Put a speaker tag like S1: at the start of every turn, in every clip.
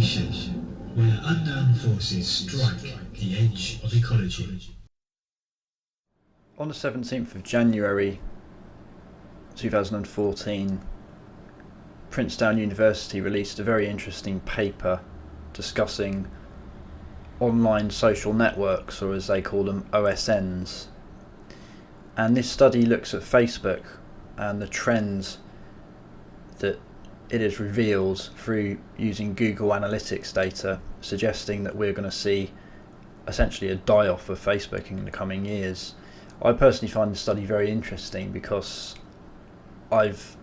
S1: station, where unknown forces strike the edge of ecology.
S2: On the 17th of January 2014, Princetown University released a very interesting paper discussing online social networks, or as they call them, OSNs. And this study looks at Facebook and the trends that it has revealed through using Google Analytics data, suggesting that we're going to see essentially a die-off of Facebook in the coming years. I personally find the study very interesting because I've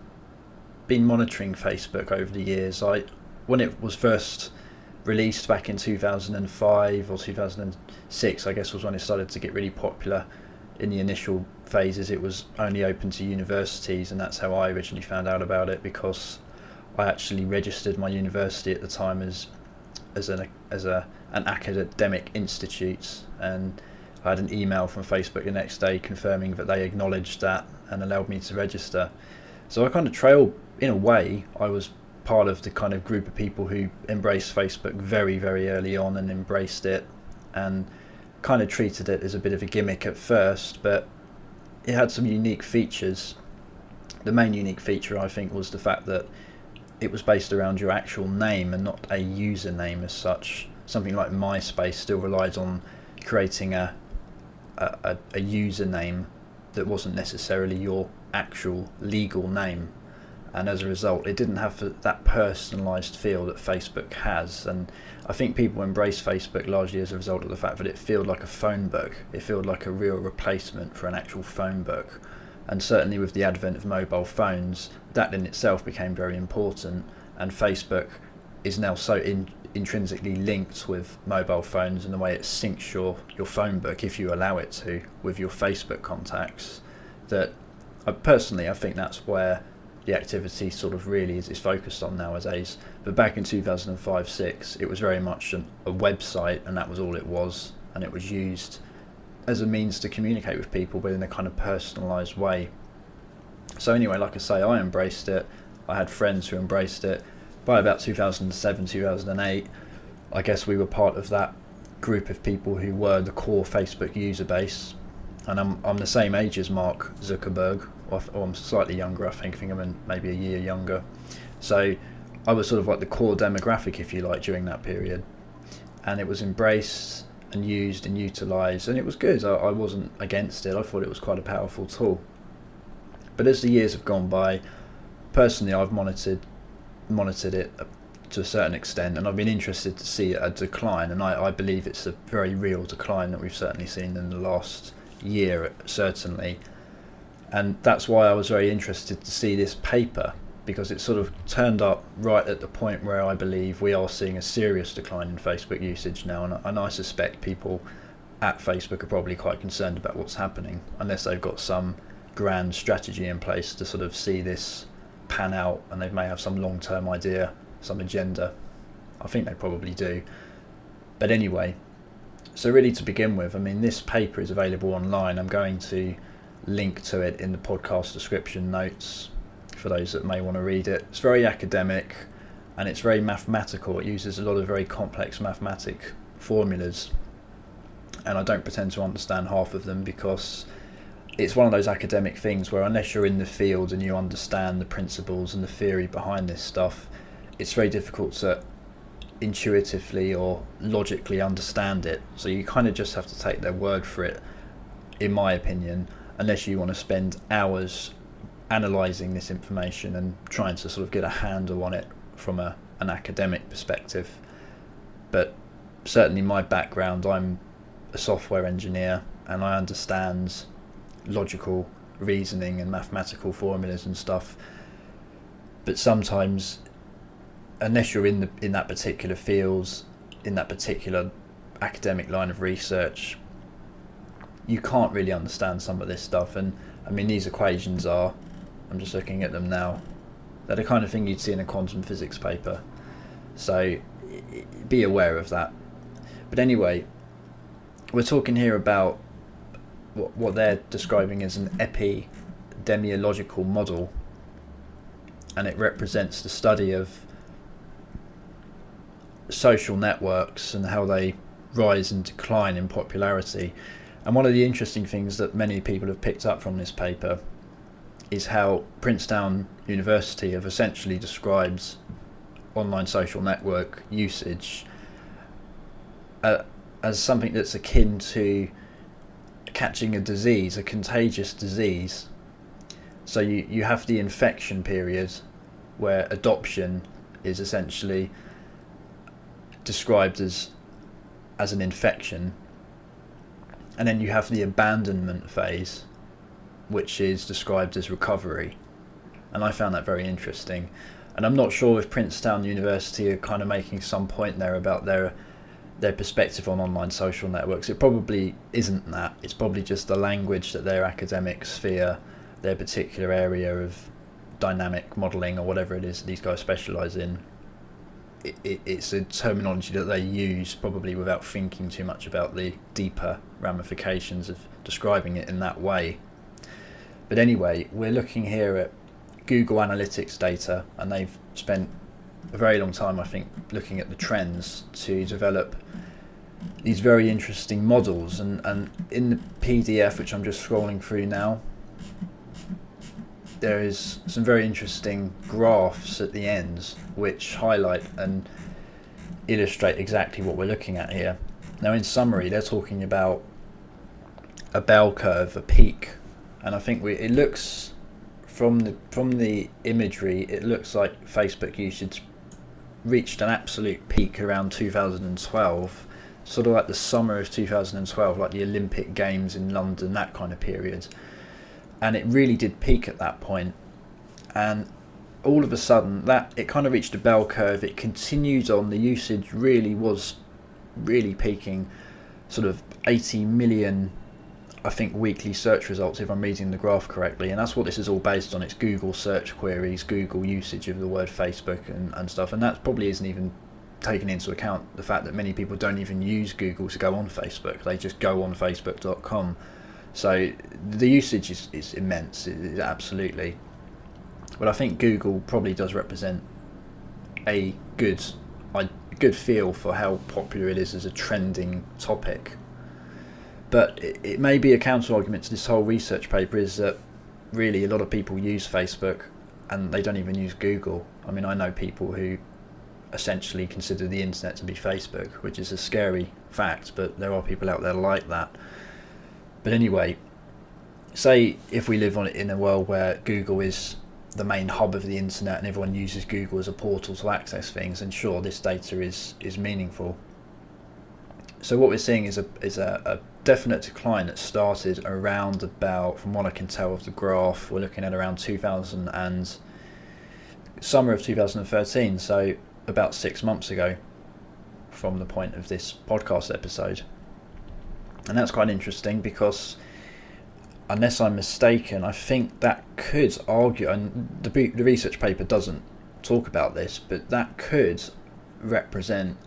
S2: been monitoring Facebook over the years. When it was first released back in 2005 or 2006, I guess, was when it started to get really popular. In the initial phases, it was only open to universities, and that's how I originally found out about it, because I actually registered my university at the time as an academic institute, and I had an email from Facebook the next day confirming that they acknowledged that and allowed me to register. So I kind of trailed, in a way, I was part of the kind of group of people who embraced Facebook very, very early on and embraced it and kind of treated it as a bit of a gimmick at first, but it had some unique features. The main unique feature, I think, was the fact that it was based around your actual name and not a username as such. Something like MySpace still relies on creating a username that wasn't necessarily your actual legal name, and as a result it didn't have that personalised feel that Facebook has. And I think people embrace Facebook largely as a result of the fact that it felt like a phone book. It felt like a real replacement for an actual phone book, and certainly with the advent of mobile phones, that in itself became very important, and Facebook is now so intrinsically linked with mobile phones and the way it syncs your phone book, if you allow it to, with your Facebook contacts, that I think that's where the activity sort of really is focused on nowadays. But back in 2005-06, it was very much a website, and that was all it was, and it was used as a means to communicate with people, but in a kind of personalised way. So anyway, like I say, I embraced it. I had friends who embraced it. By about 2007, 2008, I guess we were part of that group of people who were the core Facebook user base. And I'm the same age as Mark Zuckerberg, or I'm slightly younger, I think I'm maybe a year younger. So I was sort of like the core demographic, if you like, during that period. And it was embraced and used and utilised, and it was good. I wasn't against it. I thought it was quite a powerful tool. But as the years have gone by, personally I've monitored it to a certain extent, and I've been interested to see a decline, and I believe it's a very real decline that we've certainly seen in the last year, certainly. And that's why I was very interested to see this paper, because it sort of turned up right at the point where I believe we are seeing a serious decline in Facebook usage now, and I suspect people at Facebook are probably quite concerned about what's happening, unless they've got some grand strategy in place to sort of see this pan out, and they may have some long-term idea, some agenda. I think they probably do. But anyway, so really, to begin with, I mean, this paper is available online. I'm going to link to it in the podcast description notes for those that may want to read it. It's very academic and it's very mathematical. It uses a lot of very complex mathematic formulas, and I don't pretend to understand half of them, because it's one of those academic things where unless you're in the field and you understand the principles and the theory behind this stuff, it's very difficult to intuitively or logically understand it. So you kind of just have to take their word for it, in my opinion, unless you want to spend hours analysing this information and trying to sort of get a handle on it from an academic perspective. But certainly my background, I'm a software engineer, and I understand logical reasoning and mathematical formulas and stuff, but sometimes, unless you're in that particular field, in that particular academic line of research, you can't really understand some of this stuff. And I mean, these equations are, I'm just looking at them now, they're the kind of thing you'd see in a quantum physics paper, so be aware of that. But anyway, we're talking here about what they're describing as an epidemiological model, and it represents the study of social networks and how they rise and decline in popularity. And one of the interesting things that many people have picked up from this paper is how Princetown University have essentially described online social network usage as something that's akin to catching a disease, a contagious disease. So you have the infection period where adoption is essentially described as an infection, and then you have the abandonment phase, which is described as recovery. And I found that very interesting. And I'm not sure if Princetown University are kind of making some point there about their perspective on online social networks. It probably isn't that. It's probably just the language that their academic sphere, their particular area of dynamic modelling or whatever it is that these guys specialise in, it's a terminology that they use probably without thinking too much about the deeper ramifications of describing it in that way. But anyway, we're looking here at Google Analytics data, and they've spent a very long time, I think, looking at the trends to develop these very interesting models. And in the PDF, which I'm just scrolling through now, there is some very interesting graphs at the ends which highlight and illustrate exactly what we're looking at here. Now, in summary, they're talking about a bell curve, a peak, and I think it looks from the imagery, it looks like Facebook usage reached an absolute peak around 2012, sort of like the summer of 2012, like the Olympic Games in London, that kind of period. And it really did peak at that point, and all of a sudden that it kind of reached a bell curve. It continued on. The usage really was peaking, sort of 80 million, I think, weekly search results, if I'm reading the graph correctly. And that's what this is all based on. It's Google search queries, Google usage of the word Facebook and stuff, and that probably isn't even taking into account the fact that many people don't even use Google to go on Facebook. They just go on facebook.com. So the usage is immense, absolutely. But I think Google probably does represent a good feel for how popular it is as a trending topic. But it may be a counter argument to this whole research paper, is that really a lot of people use Facebook and they don't even use Google. I mean, I know people who essentially consider the internet to be Facebook, which is a scary fact, but there are people out there like that. But anyway, say if we live in a world where Google is the main hub of the internet and everyone uses Google as a portal to access things, and sure, this data is meaningful. So what we're seeing is a definite decline that started around about, from what I can tell of the graph, we're looking at around summer of 2013, so about 6 months ago from the point of this podcast episode. And that's quite interesting because, unless I'm mistaken, I think that could argue, and the research paper doesn't talk about this, but that could represent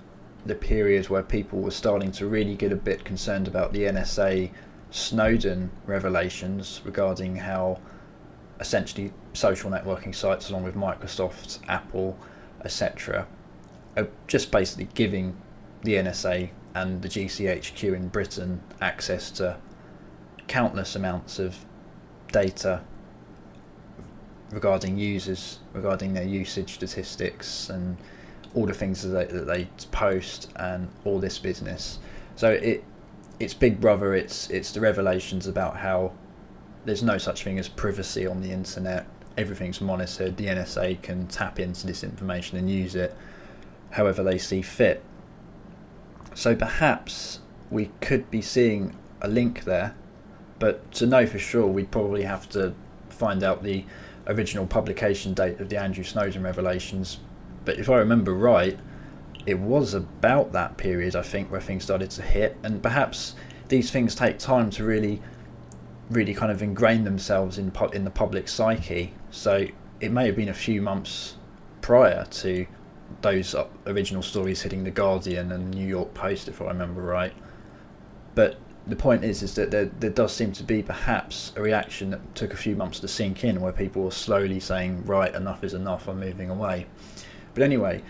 S2: the period where people were starting to really get a bit concerned about the NSA Snowden revelations regarding how essentially social networking sites, along with Microsoft, Apple, etc., are just basically giving the NSA and the GCHQ in Britain access to countless amounts of data regarding users, regarding their usage statistics and all the things that they post and all this business. So it's Big Brother, it's the revelations about how there's no such thing as privacy on the internet. Everything's monitored. The NSA can tap into this information and use it however they see fit. So perhaps we could be seeing a link there, but to know for sure we'd probably have to find out the original publication date of the Andrew Snowden revelations. But if I remember right, it was about that period, I think, where things started to hit, and perhaps these things take time to really kind of ingrain themselves in the public psyche. So it may have been a few months prior to those original stories hitting the Guardian and the New York Post, if I remember right. But the point is that there does seem to be perhaps a reaction that took a few months to sink in, where people were slowly saying, right, enough is enough, I'm moving away. But anyway,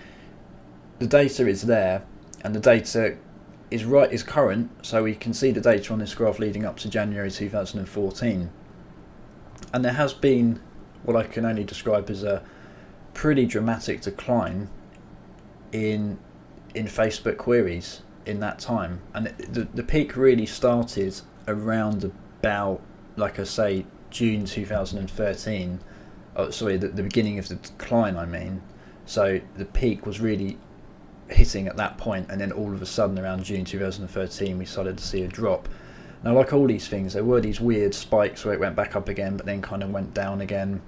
S2: the data is there, and the data is current, so we can see the data on this graph leading up to January 2014. And there has been what I can only describe as a pretty dramatic decline in Facebook queries in that time. And the peak really started around about, like I say, June 2013. Oh, sorry, the beginning of the decline, I mean. So the peak was really hitting at that point, and then all of a sudden around June 2013 we started to see a drop. Now, like all these things, there were these weird spikes where it went back up again but then kind of went down again.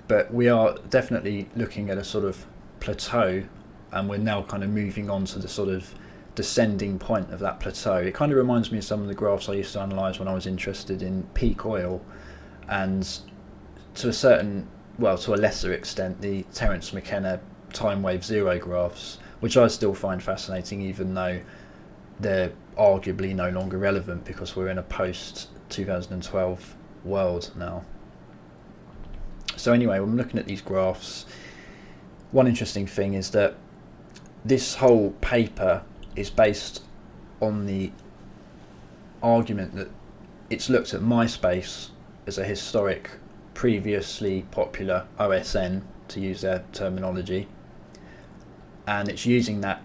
S2: But we are definitely looking at a sort of plateau, and we're now kind of moving on to the sort of descending point of that plateau. It kind of reminds me of some of the graphs I used to analyse when I was interested in peak oil, and to a lesser extent, the Terence McKenna time wave zero graphs, which I still find fascinating, even though they're arguably no longer relevant because we're in a post-2012 world now. So anyway, when I'm looking at these graphs, one interesting thing is that this whole paper is based on the argument that it's looked at MySpace as a historic, previously popular OSN, to use their terminology, and it's using that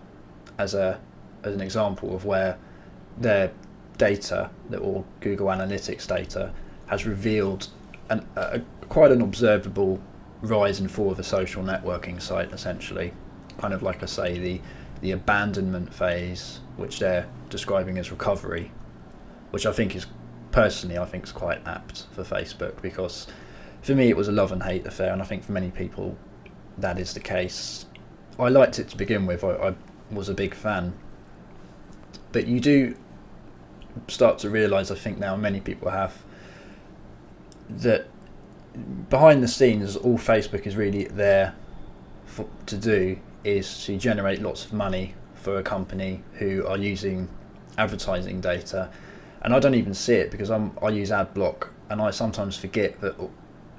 S2: as an example of where their data, or Google Analytics data, has revealed quite an observable rise and fall of a social networking site, essentially. Kind of like I say, the abandonment phase, which they're describing as recovery, which I think is quite apt for Facebook, because for me it was a love and hate affair, and I think for many people that is the case. I liked it to begin with, I was a big fan, but you do start to realise, I think now many people have, that behind the scenes all Facebook is really there to do is to generate lots of money for a company who are using advertising data. And I don't even see it because I use AdBlock, and I sometimes forget that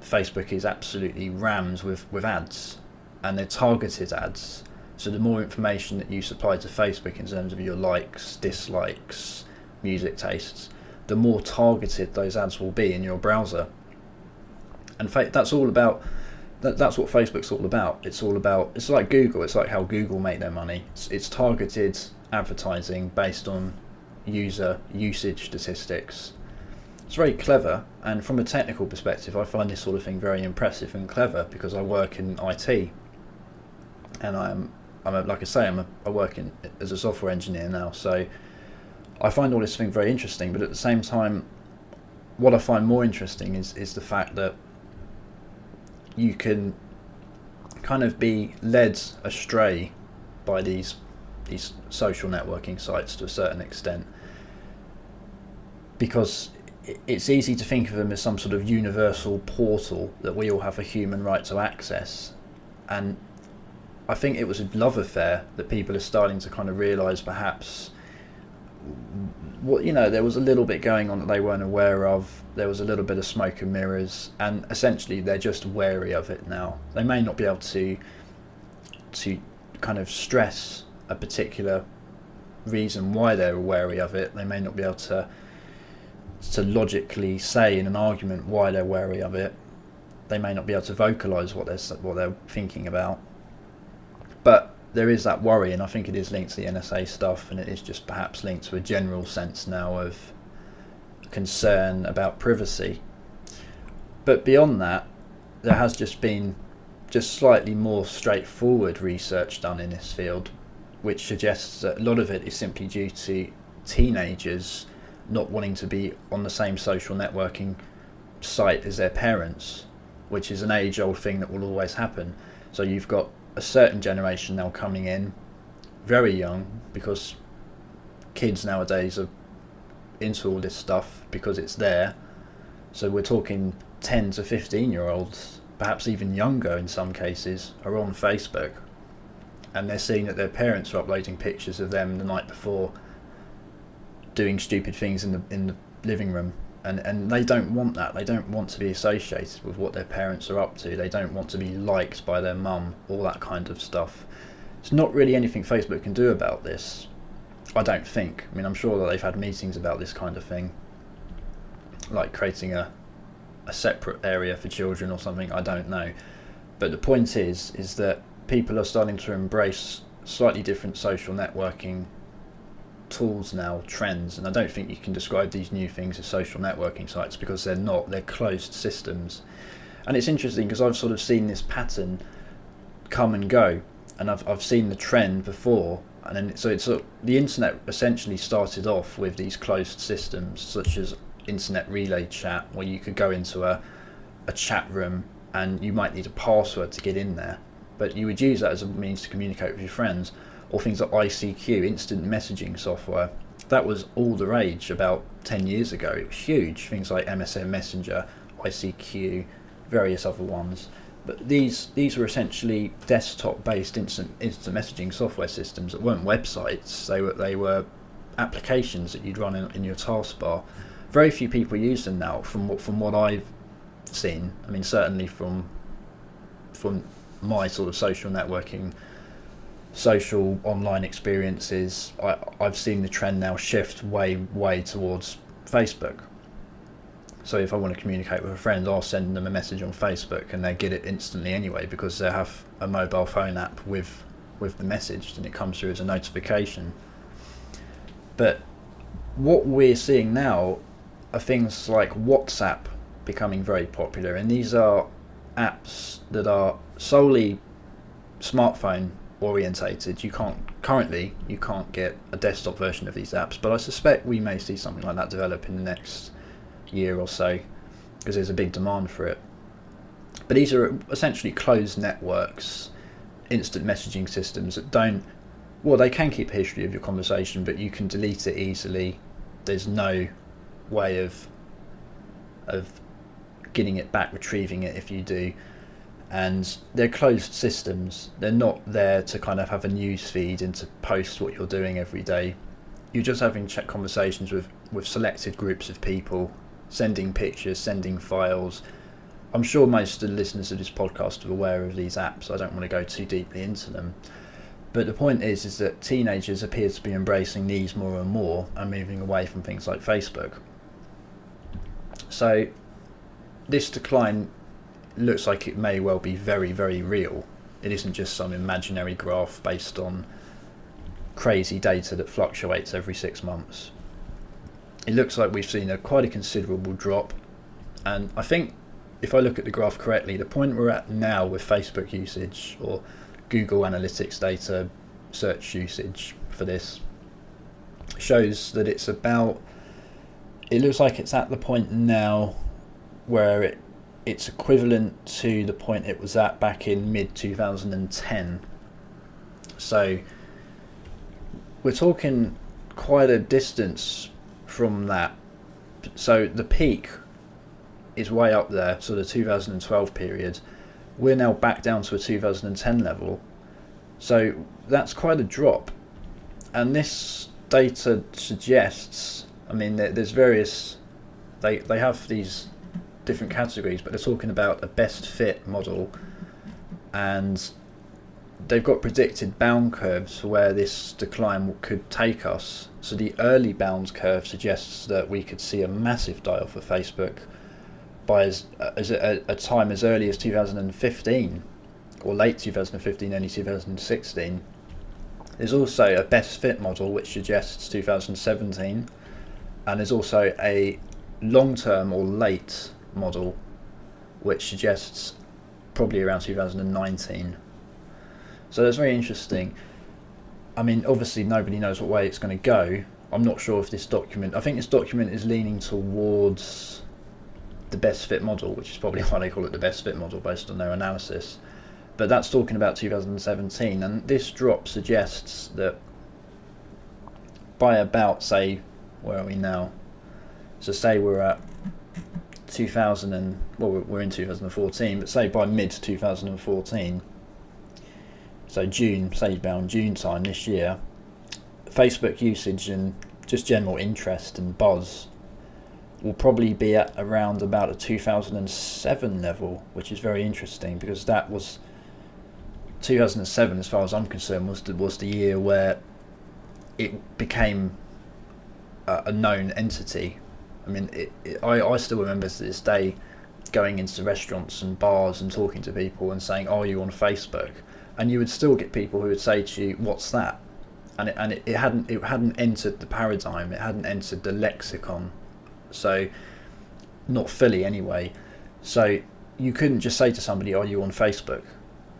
S2: Facebook is absolutely rammed with ads, and they're targeted ads. So the more information that you supply to Facebook in terms of your likes, dislikes, music tastes, the more targeted those ads will be in your browser. And that's all about. That's what Facebook's all about. It's like Google. It's like how Google make their money. It's targeted advertising based on user usage statistics. It's very clever, and from a technical perspective, I find this sort of thing very impressive and clever because I work in IT, and I work as a software engineer now. So I find all this thing very interesting. But at the same time, what I find more interesting is the fact that you can kind of be led astray by these social networking sites to a certain extent, because it's easy to think of them as some sort of universal portal that we all have a human right to access. And I think it was a love affair that people are starting to kind of realise perhaps there was a little bit going on that they weren't aware of. There was a little bit of smoke and mirrors, and essentially they're just wary of it now. They may not be able to kind of stress a particular reason why they're wary of it. They may not be able to logically say in an argument why they're wary of it. They may not be able to vocalise what they're thinking about. But there is that worry, and I think it is linked to the NSA stuff, and it is just perhaps linked to a general sense now of concern about privacy. But beyond that, there has just been slightly more straightforward research done in this field, which suggests that a lot of it is simply due to teenagers not wanting to be on the same social networking site as their parents, which is an age-old thing that will always happen. So you've got a certain generation now coming in very young, because kids nowadays are into all this stuff because it's there. So we're talking 10 to 15 year olds, perhaps even younger in some cases, are on Facebook, and they're seeing that their parents are uploading pictures of them the night before doing stupid things in the living room, and they don't want that. They don't want to be associated with what their parents are up to. They don't want to be liked by their mum, all that kind of stuff. There's not really anything Facebook can do about this, I don't think. I mean, I'm sure that they've had meetings about this kind of thing, like creating a separate area for children or something, I don't know. But the point is that people are starting to embrace slightly different social networking tools now, trends, and I don't think you can describe these new things as social networking sites, because they're not. They're closed systems. And it's interesting because I've sort of seen this pattern come and go, and I've seen the trend before, and then the internet essentially started off with these closed systems such as internet relay chat, where you could go into a chat room and you might need a password to get in there, but you would use that as a means to communicate with your friends. Or things like ICQ, instant messaging software. That was all the rage about 10 years ago. It was huge. Things like MSN Messenger, ICQ, various other ones. But these were essentially desktop-based instant messaging software systems that weren't websites. They were applications that you'd run in your taskbar. Very few people use them now, from what I've seen. I mean, certainly from my sort of social networking, social online experiences, I've seen the trend now shift way towards Facebook. So if I want to communicate with a friend, I'll send them a message on Facebook and they get it instantly anyway, because they have a mobile phone app with the message, and it comes through as a notification. But what we're seeing now are things like WhatsApp becoming very popular, and these are apps that are solely smartphone orientated. You can't get a desktop version of these apps, but I suspect we may see something like that develop in the next year or so, because there's a big demand for it. But these are essentially closed networks, instant messaging systems that they can keep a history of your conversation, but you can delete it easily. There's no way of getting it back, retrieving it if you do. And they're closed systems. They're not there to kind of have a news feed and to post what you're doing every day. You're just having chat conversations with selected groups of people, sending pictures, sending files. I'm sure most of the listeners of this podcast are aware of these apps. I don't want to go too deeply into them. But the point is that teenagers appear to be embracing these more and more and moving away from things like Facebook. So this decline looks like it may well be very, very real. It isn't just some imaginary graph based on crazy data that fluctuates every 6 months. It looks like we've seen quite a considerable drop, and I think if I look at the graph correctly, the point we're at now with Facebook usage or Google Analytics data, search usage for this, shows that it looks like it's at the point now where it's equivalent to the point it was at back in mid-2010. So we're talking quite a distance from that. So the peak is way up there, so the 2012 period. We're now back down to a 2010 level. So that's quite a drop. And this data suggests, I mean, there's various, they have these different categories, but they're talking about a best fit model, and they've got predicted bound curves for where this decline could take us. So the early bound curve suggests that we could see a massive die-off for Facebook by a time as early as 2015, or late 2015, early 2016. There's also a best fit model which suggests 2017, and there's also a long-term or late model which suggests probably around 2019. So that's very interesting. I mean, obviously nobody knows what way it's going to go. I'm not sure if this document, I think this document is leaning towards the best fit model, which is probably why they call it the best fit model based on their analysis. But that's talking about 2017, and this drop suggests that by about, say, where are we now? So say we're at 2000 we're in 2014, but say by mid 2014, so June, say around June time this year, Facebook usage and just general interest and buzz will probably be at around about a 2007 level, which is very interesting because that was 2007, as far as I'm concerned, was the year where it became a known entity. I mean, I still remember to this day going into restaurants and bars and talking to people and saying, "Are you on Facebook?" And you would still get people who would say to you, "What's that?" And it hadn't entered the paradigm. It hadn't entered the lexicon. So, not fully anyway. So you couldn't just say to somebody, "Are you on Facebook?"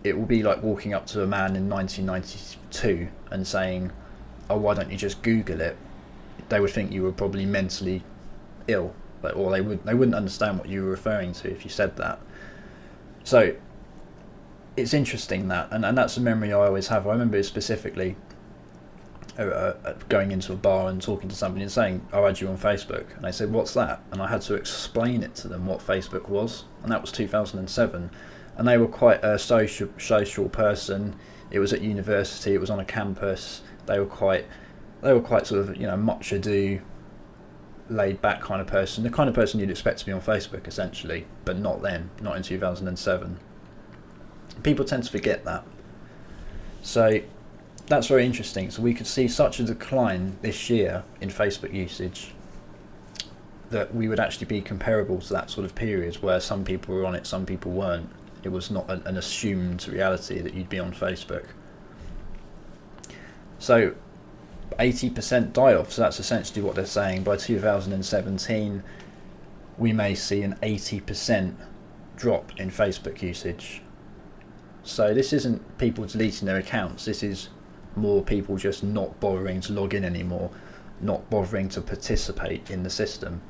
S2: It would be like walking up to a man in 1992 and saying, "Oh, why don't you just Google it?" They would think you were probably mentally ill, or they wouldn't understand what you were referring to if you said that. So it's interesting that, and that's a memory I always have. I remember specifically going into a bar and talking to somebody and saying, "I add you on Facebook," and they said, "What's that?" And I had to explain it to them what Facebook was, and that was 2007. And they were quite a social person. It was at university. It was on a campus. They were quite sort of, much ado, laid back kind of person. The kind of person you'd expect to be on Facebook, essentially, but not then, not in 2007. People tend to forget that. So that's very interesting. So we could see such a decline this year in Facebook usage that we would actually be comparable to that sort of period where some people were on it, some people weren't. It was not an assumed reality that you'd be on Facebook. So 80% die-off, so that's essentially what they're saying. By 2017, we may see an 80% drop in Facebook usage. So this isn't people deleting their accounts, this is more people just not bothering to log in anymore, not bothering to participate in the system.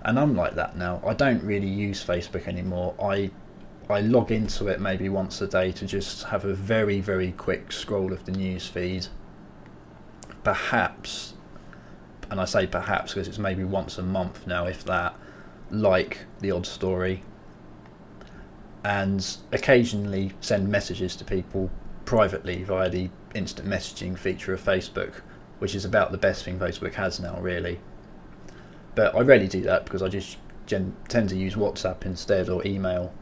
S2: And I'm like that now. I don't really use Facebook anymore. I log into it maybe once a day to just have a very, very quick scroll of the news feed. Perhaps, and I say perhaps because it's maybe once a month now, if that, like the odd story, and occasionally send messages to people privately via the instant messaging feature of Facebook, which is about the best thing Facebook has now, really. But I rarely do that because I just tend to use WhatsApp instead, or email.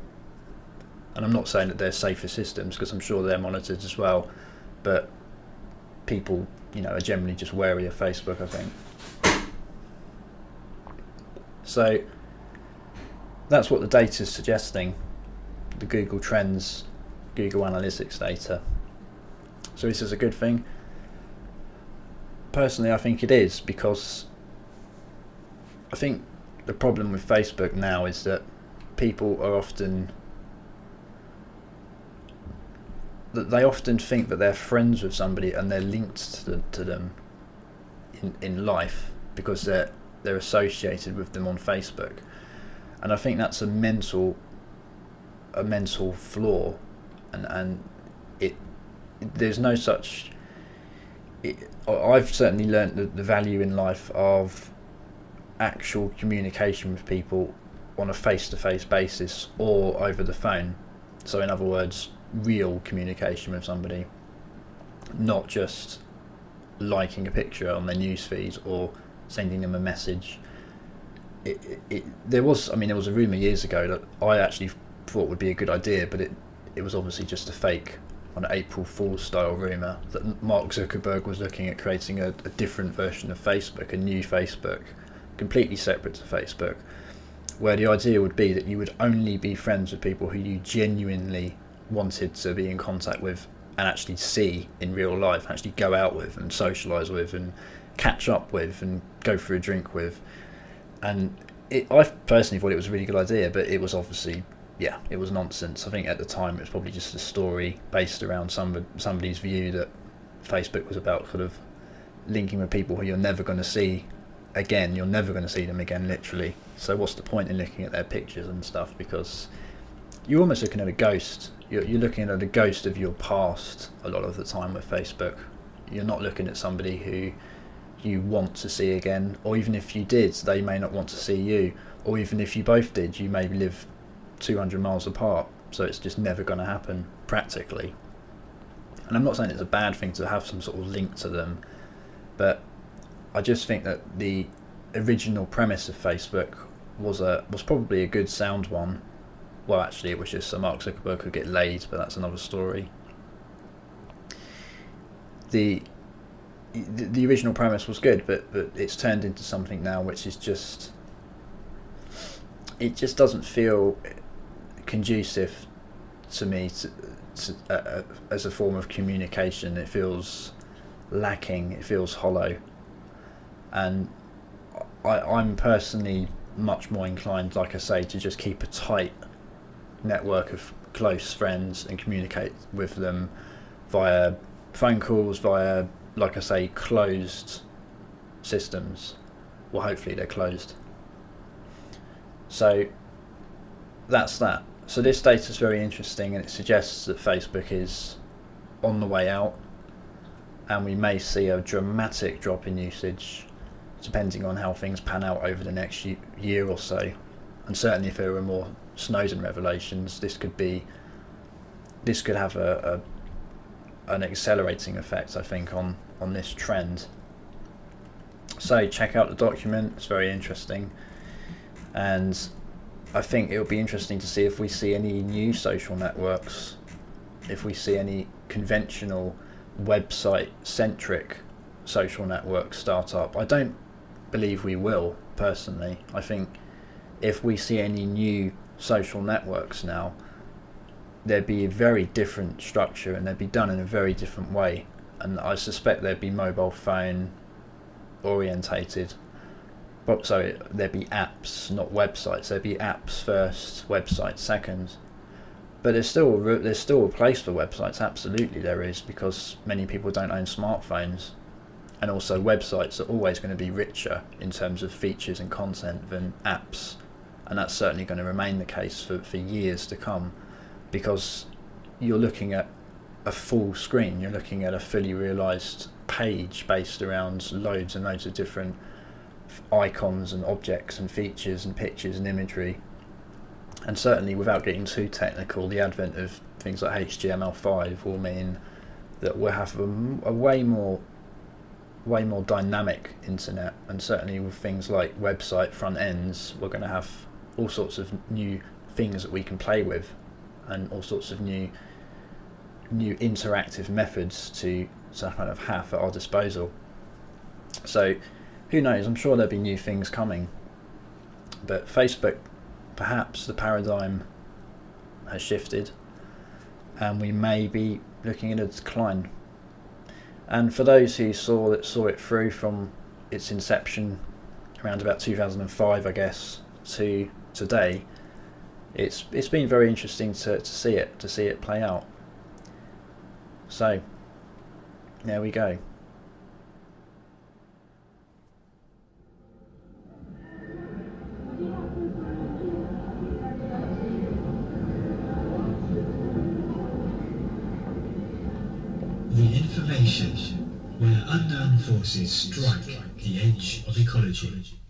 S2: And I'm not saying that they're safer systems, because I'm sure they're monitored as well, but people, are generally just wary of Facebook, I think. So that's what the data is suggesting, the Google Trends, Google Analytics data. So this is a good thing. Personally, I think it is, because I think the problem with Facebook now is that people are often think that they're friends with somebody and they're linked to them in life because they're associated with them on Facebook, and I think that's a mental flaw, and there's no such. I've certainly learnt the value in life of actual communication with people on a face-to-face basis or over the phone. So in other words, real communication with somebody, not just liking a picture on their newsfeed or sending them a message. There was a rumour years ago that I actually thought would be a good idea, but it was obviously just a fake, an April Fool's style rumour, that Mark Zuckerberg was looking at creating a different version of Facebook, a new Facebook, completely separate to Facebook, where the idea would be that you would only be friends with people who you genuinely wanted to be in contact with and actually see in real life, actually go out with and socialise with and catch up with and go for a drink with. And I personally thought it was a really good idea, but it was obviously, it was nonsense. I think at the time it was probably just a story based around somebody's view that Facebook was about sort of linking with people who you're never going to see again. You're never going to see them again, literally. So what's the point in looking at their pictures and stuff? Because you're almost looking at a ghost. You're looking at a ghost of your past a lot of the time with Facebook. You're not looking at somebody who you want to see again, or even if you did, they may not want to see you, or even if you both did, you may live 200 miles apart, so it's just never going to happen practically. And I'm not saying it's a bad thing to have some sort of link to them, but I just think that the original premise of Facebook was probably a good sound one. Well, actually, it was just so Mark Zuckerberg could get laid, but that's another story. the original premise was good, but it's turned into something now which is just, it just doesn't feel conducive to me as a form of communication. It feels lacking, it feels hollow, and I'm personally much more inclined, like I say, to just keep a tight network of close friends and communicate with them via phone calls, via, like I say, closed systems. Well, hopefully they're closed. So that's that. So this data is very interesting, and it suggests that Facebook is on the way out, and we may see a dramatic drop in usage depending on how things pan out over the next year or so. And certainly if there were more Snowden revelations, this could have an accelerating effect, I think, on this trend. So check out the document, it's very interesting, and I think it'll be interesting to see if we see any new social networks, if we see any conventional website-centric social networks start up. I don't believe we will, personally. I think if we see any new social networks now, there'd be a very different structure, and they'd be done in a very different way, and I suspect there'd be mobile phone orientated. But so there'd be apps, not websites. There'd be apps first, websites second. But there's still a place for websites. Absolutely there is, because many people don't own smartphones, and also websites are always going to be richer in terms of features and content than apps, and that's certainly going to remain the case for years to come, because you're looking at a full screen, you're looking at a fully realised page based around loads and loads of different icons and objects and features and pictures and imagery. And certainly, without getting too technical, the advent of things like HTML5 will mean that we'll have a way more dynamic internet, and certainly with things like website front ends, we're going to have all sorts of new things that we can play with, and all sorts of new interactive methods to kind of have at our disposal. So who knows, I'm sure there'll be new things coming, but Facebook, perhaps the paradigm has shifted, and we may be looking at a decline. And for those who saw it through from its inception around about 2005, I guess, to today, it's been very interesting to see it play out. So there we go.
S1: The information where unknown forces strike the edge of ecology.